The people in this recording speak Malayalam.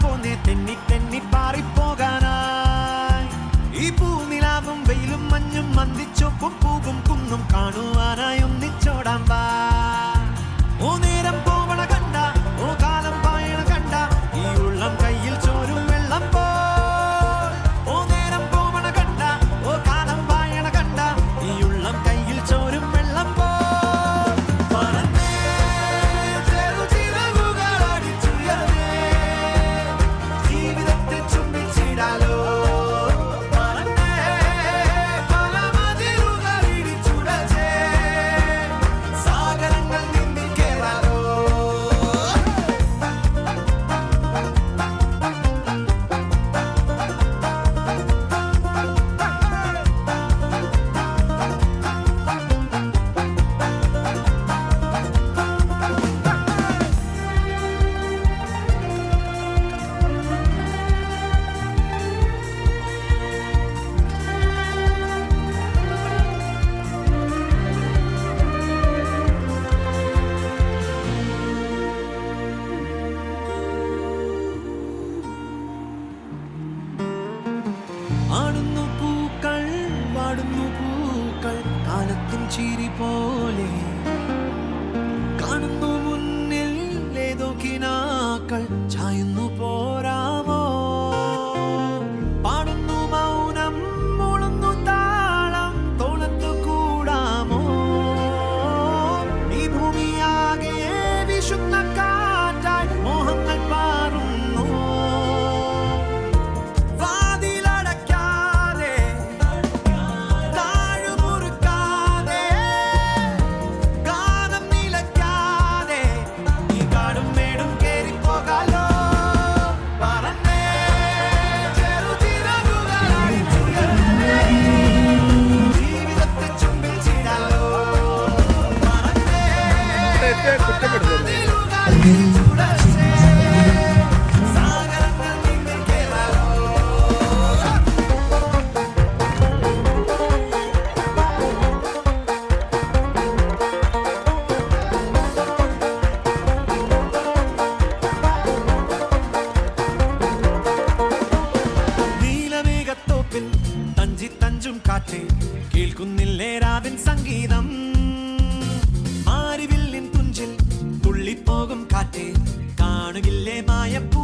പോന്നേ തെന്നി തെന്നി പാറിപ്പോകാനായി. ഈ പൂനിലാവും വെയിലും മഞ്ഞും മന്ദിച്ചൊപ്പും പൂവും കുന്നും കാണുവാനായി ഒന്നിച്ചോടാൻ വാ. ഓ നേരം പോവണ കണ്ട, ഓ കാലം പായണ കണ്ട, ഈ ഉള്ളം കയ്യിൽ ചോരും വെള്ളം പോ. ഓ നേരം പോവണ കണ്ട, ഓ കാലം പായണ കണ്ട, ഈ ഉള്ളം കയ്യിൽ ചോരും വെള്ളം പോ. ആടുന്നു പൂക്കൾ, വാടുന്നു പൂക്കൾ, കാലത്തിൻ ചിരി പോലെ കാണുന്നു മുന്നിൽ ഏതോ കിനാക്കൾ ചായുന്നു പോരാമോ. പാടുന്നു മൗനം, മുളുന്നു താളം, തോളത്തു കൂടാമോ. ഈ ഭൂമിയാകെ വിശുദ്ധ കാറ്റായി മോഹങ്ങൾ പാറുന്നു. തഞ്ചും കാറ്റേ കേൾക്കുന്നില്ലേ രാവിൻ സംഗീതം. മാരിവില്ലിൻ തുഞ്ചിൽ തുള്ളിപ്പോകും കാറ്റേ കാണുകില്ലേ മായപ്പൂ.